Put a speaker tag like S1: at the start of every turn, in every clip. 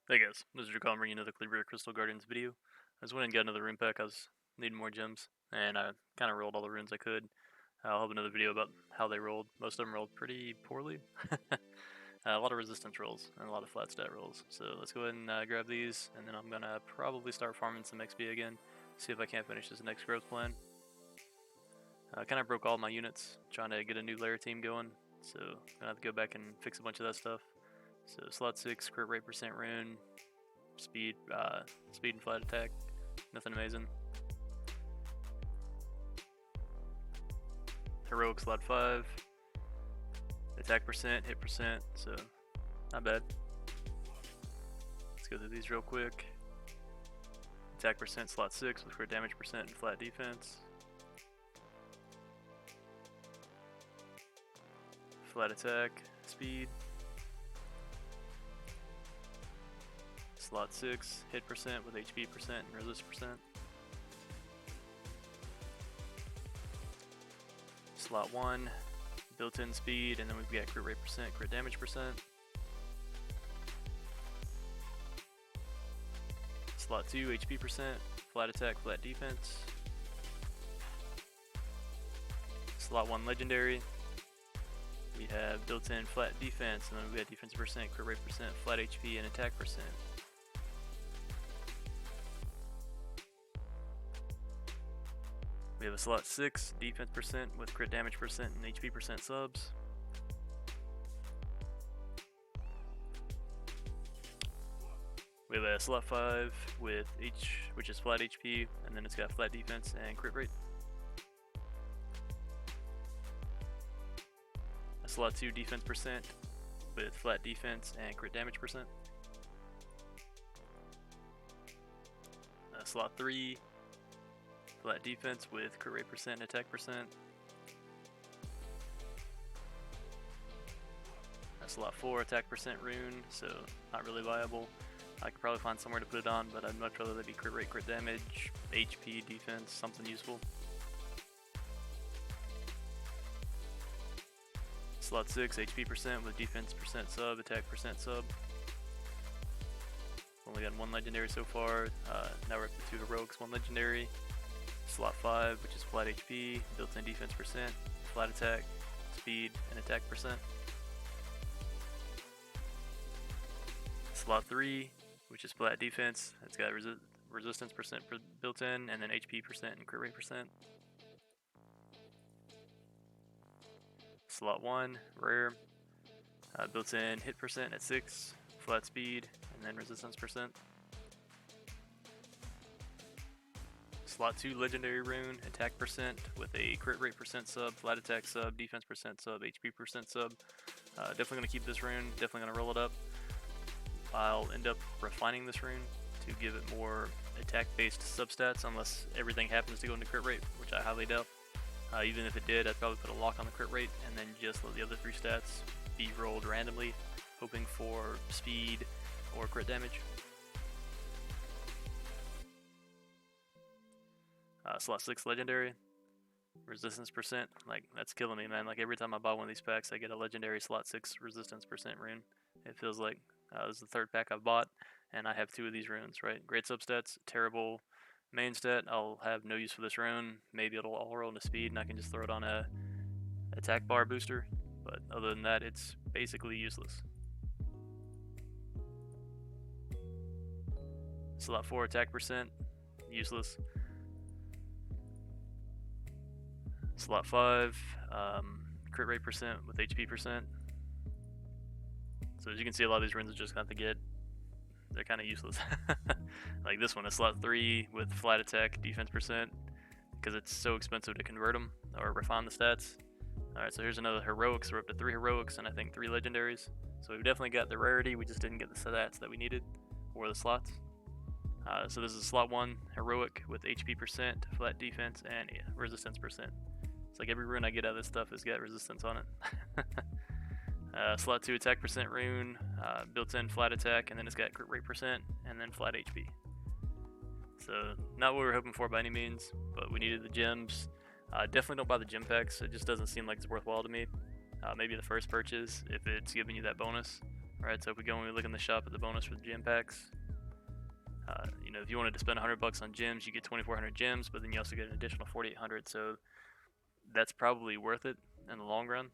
S1: Hey guys, this is Drakkalan bringing another Calibria Crystal Guardians video. I just went and got another rune pack. I was needing more gems, and I kind of rolled all the runes I could. I'll have another video about how they rolled. Most of them rolled pretty poorly. A lot of resistance rolls and a lot of flat stat rolls. So let's go ahead and grab these, and then I'm going to probably start farming some XP again, see if I can't finish this next growth plan. I kind of broke all my units, trying to get a new layer team going, so I'm going to have to go back and fix a bunch of that stuff. So slot 6, crit rate percent rune, speed and flat attack, nothing amazing. Heroic slot 5, attack percent, hit percent, so not bad. Let's go through these real quick. Attack percent slot 6 with crit damage percent and flat defense. Flat attack, speed. Slot 6, hit percent with HP percent and resist percent. Slot 1, built-in speed, and then we've got crit rate percent, crit damage percent. Slot 2, HP percent, flat attack, flat defense. Slot 1, legendary. We have built-in flat defense, and then we got defense percent, crit rate percent, flat HP, and attack percent. We have a slot 6, defense percent with crit damage percent and HP percent subs. We have a slot 5 with which is flat HP, and then it's got flat defense and crit rate. A slot 2, defense percent with flat defense and crit damage percent. A slot 3, flat defense with crit rate percent and attack percent. A slot 4, attack percent rune, so not really viable. I could probably find somewhere to put it on, but I'd much rather that be crit rate, crit damage, HP, defense, something useful. Slot 6, HP percent with defense percent sub, attack percent sub. Only got 1 legendary so far. Now we're up to 2 heroics, 1 legendary. Slot 5, which is flat HP, built-in defense percent, flat attack, speed, and attack percent. Slot 3, which is flat defense. It's got resistance percent built in, and then HP percent and crit rate percent. Slot 1, rare, built-in hit percent at 6, flat speed, and then resistance percent. Slot 2, legendary rune, attack percent with a crit rate percent sub, flat attack sub, defense percent sub, HP percent sub. Definitely going to keep this rune, definitely going to roll it up. I'll end up refining this rune to give it more attack-based substats, unless everything happens to go into crit rate, which I highly doubt. Even if it did, I'd probably put a lock on the crit rate, and then just let the other 3 stats be rolled randomly, hoping for speed or crit damage. Slot 6, legendary. Resistance percent, like, that's killing me, man. Like, every time I buy one of these packs, I get a legendary slot 6 resistance percent rune. It feels like this is the 3rd pack I've bought, and I have 2 of these runes, right? Great substats, terrible main stat. I'll have no use for this rune. Maybe it'll all roll into speed, and I can just throw it on a attack bar booster. But other than that, it's basically useless. Slot 4, attack percent, useless. Slot 5, crit rate percent with HP percent. So as you can see, a lot of these runes are just got to get. They're kind of useless. Like this one, a slot 3 with flat attack, defense percent, because it's so expensive to convert them or refine the stats. Alright, so here's another heroics. We're up to 3 heroics and I think 3 legendaries. So we've definitely got the rarity, we just didn't get the stats that we needed, or the slots. So this is slot 1, heroic with HP percent, flat defense, and resistance percent. It's like every rune I get out of this stuff has got resistance on it. Slot 2, attack percent rune, built-in flat attack, and then it's got crit rate percent, and then flat HP. So not what we were hoping for by any means, but we needed the gems. Definitely don't buy the gem packs, it just doesn't seem like it's worthwhile to me. Maybe the first purchase, if it's giving you that bonus, Right, so if we go and we look in the shop at the bonus for the gem packs, you know, if you wanted to spend 100 bucks on gems, you get 2,400 gems, but then you also get an additional 4,800. So that's probably worth it in the long run.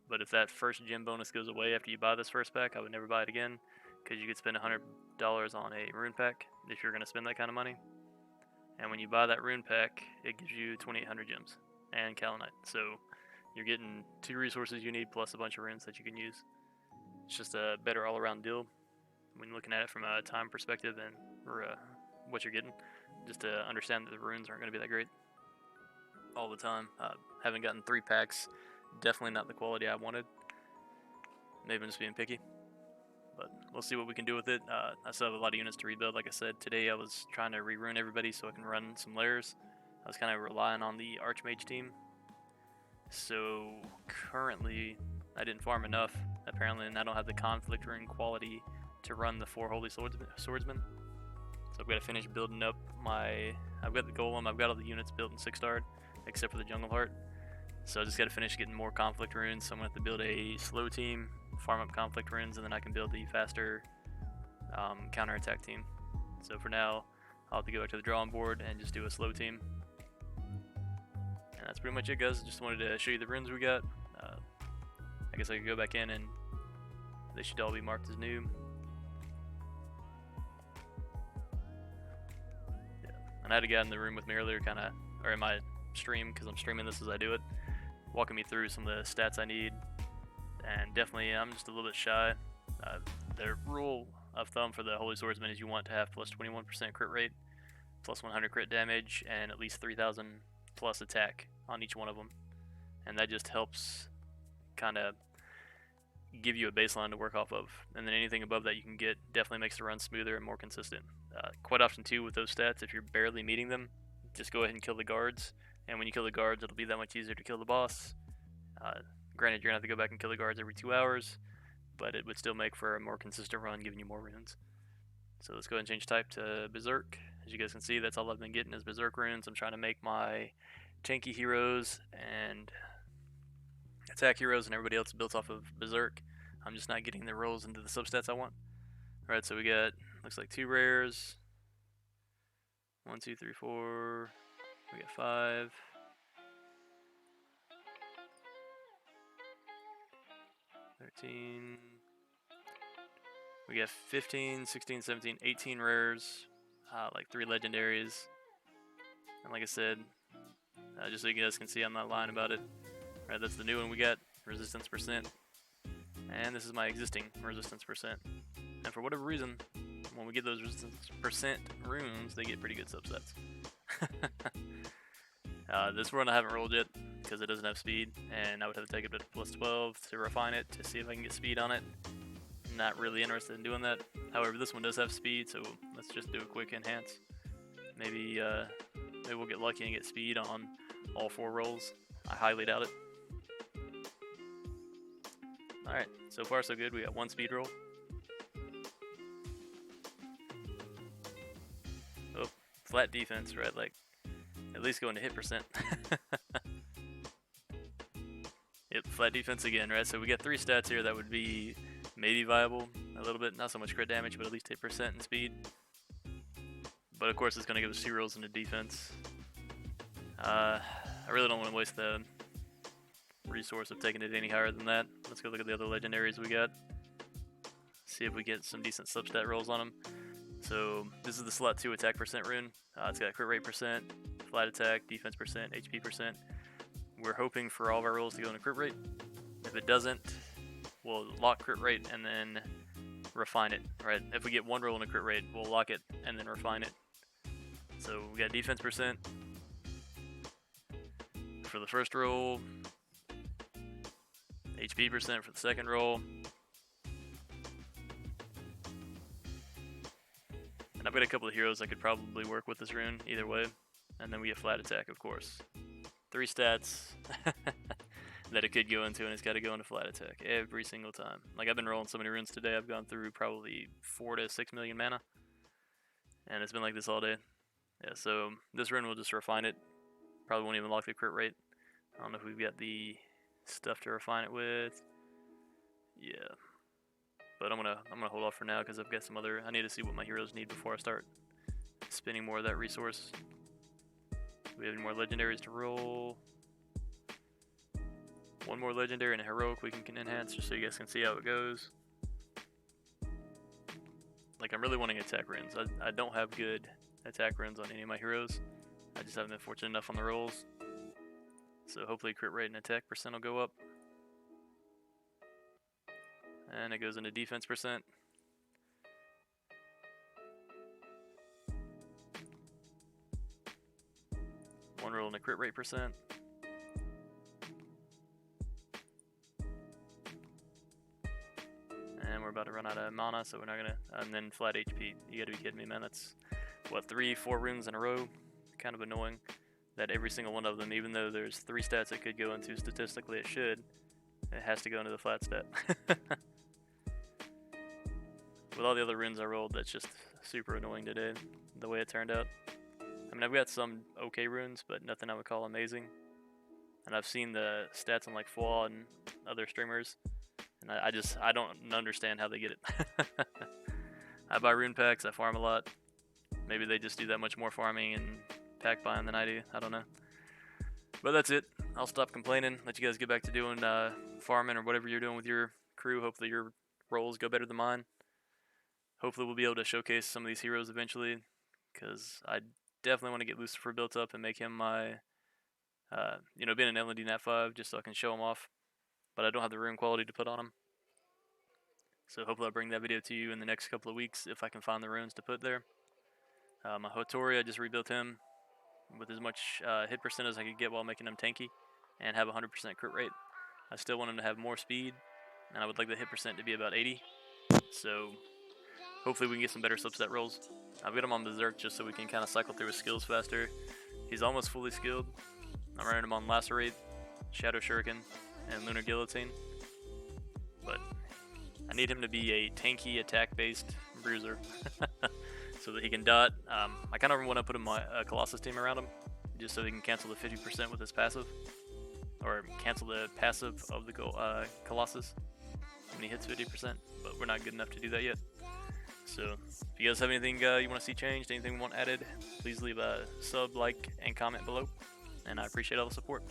S1: But if that first gem bonus goes away after you buy this first pack, I would never buy it again, because you could spend $100 on a rune pack if you're going to spend that kind of money. And when you buy that rune pack, it gives you 2,800 gems and Kalinite. So you're getting 2 resources you need plus a bunch of runes that you can use. It's just a better all-around deal when you're looking at it from a time perspective and what you're getting. Just to understand that the runes aren't going to be that great all the time. Having gotten 3 packs, definitely not the quality I wanted. Maybe I'm just being picky, but we'll see what we can do with it. I still have a lot of units to rebuild. Like I said, today I was trying to re-rune everybody so I can run some layers. I was kind of relying on the Archmage team. So currently, I didn't farm enough, apparently, and I don't have the conflict rune quality to run the 4 holy swordsmen. So I've got to finish building up I've got the golem, I've got all the units built in 6-starred, except for the jungle heart. So I just got to finish getting more conflict runes. So I'm going to have to build a slow team, farm up conflict runes, and then I can build the faster counterattack team. So for now, I'll have to go back to the drawing board and just do a slow team. And that's pretty much it, guys. Just wanted to show you the runes we got. I guess I could go back in and they should all be marked as new. Yeah. And I had a guy in the room with me earlier, or in my stream, because I'm streaming this as I do it, walking me through some of the stats I need. And definitely, I'm just a little bit shy. The rule of thumb for the Holy Swordsman is you want to have plus 21% crit rate, plus 100 crit damage, and at least 3,000 plus attack on each one of them. And that just helps kind of give you a baseline to work off of. And then anything above that you can get definitely makes the run smoother and more consistent. Quite often too with those stats, if you're barely meeting them, just go ahead and kill the guards. And when you kill the guards, it'll be that much easier to kill the boss. Granted, you're going to have to go back and kill the guards every 2 hours, but it would still make for a more consistent run, giving you more runes. So let's go ahead and change type to Berserk. As you guys can see, that's all I've been getting is Berserk runes. I'm trying to make my tanky heroes and attack heroes and everybody else built off of Berserk. I'm just not getting the rolls into the substats I want. Alright, so we got, looks like 2 rares. 1, 2, 3, 4. We got 5. 13. We got 15, 16, 17, 18 rares. Like 3 legendaries. And like I said, just so you guys can see, I'm not lying about it. Right, that's the new one we got, resistance percent. And this is my existing resistance percent. And for whatever reason, when we get those resistance percent runes, they get pretty good subsets. This run I haven't rolled yet because it doesn't have speed, and I would have to take it to plus 12 to refine it to see if I can get speed on it. Not really interested in doing that. However, this one does have speed, so let's just do a quick enhance. Maybe we'll get lucky and get speed on all 4 rolls. I highly doubt it. Alright, so far so good. We got 1 speed roll. Oh, flat defense, right? Like, at least go into hit percent. Yep, flat defense again, right? So we got 3 stats here that would be maybe viable a little bit. Not so much crit damage, but at least hit percent and speed. But of course, it's going to give us 2 rolls into defense. I really don't want to waste the resource of taking it any higher than that. Let's go look at the other legendaries we got. See if we get some decent substat rolls on them. So this is the slot 2 attack percent rune. It's got crit rate percent, flat attack, defense percent, HP percent. We're hoping for all of our rolls to go into crit rate. If it doesn't, we'll lock crit rate and then refine it, right? If we get 1 roll in a crit rate, we'll lock it and then refine it. So we got defense percent for the first roll, HP percent for the second roll, and I've got a couple of heroes that could probably work with this rune either way, and then we get flat attack, of course. 3 stats that it could go into, and it's got to go into flat attack every single time. Like, I've been rolling so many runes today, I've gone through probably 4 to 6 million mana, and it's been like this all day. Yeah, so this rune will just refine it. Probably won't even lock the crit rate. I don't know if we've got the stuff to refine it with. Yeah. But I'm gonna hold off for now because I've got some other. I need to see what my heroes need before I start spending more of that resource. Do we have any more legendaries to roll? One more legendary and a heroic we can enhance just so you guys can see how it goes. Like, I'm really wanting attack runes. I don't have good attack runes on any of my heroes. I just haven't been fortunate enough on the rolls. So hopefully crit rate and attack percent will go up. And it goes into defense percent. One roll and a crit rate percent. And we're about to run out of mana, so we're not gonna. And then flat HP. You gotta be kidding me, man. That's what, 3-4 runes in a row. Kind of annoying that every single one of them, even though there's 3 stats it could go into, statistically it should, it has to go into the flat stat. With all the other runes I rolled, that's just super annoying today, the way it turned out. I mean, I've got some okay runes, but nothing I would call amazing. And I've seen the stats on like Flaw and other streamers, and I don't understand how they get it. I buy rune packs, I farm a lot. Maybe they just do that much more farming and pack buying than I do. I don't know. But that's it. I'll stop complaining. Let you guys get back to doing farming or whatever you're doing with your crew. Hopefully your rolls go better than mine. Hopefully we'll be able to showcase some of these heroes eventually, because I definitely want to get Lucifer built up and make him my, being an LND Nat 5 just so I can show him off. But I don't have the rune quality to put on him. So hopefully I'll bring that video to you in the next couple of weeks if I can find the runes to put there. My Hotori, I just rebuilt him with as much hit percent as I could get while making him tanky and have 100% crit rate. I still want him to have more speed, and I would like the hit percent to be about 80. So hopefully we can get some better subset rolls. I've got him on Berserk just so we can kind of cycle through his skills faster. He's almost fully skilled. I'm running him on Lacerate, Shadow Shuriken, and Lunar Guillotine. But I need him to be a tanky attack-based bruiser. So that he can dot. I kind of want to put a Colossus team around him, just so he can cancel the 50% with his passive, or cancel the passive of the Colossus when he hits 50%. But we're not good enough to do that yet. So if you guys have anything you want to see changed, anything you want added, please leave a sub, like, and comment below. And I appreciate all the support.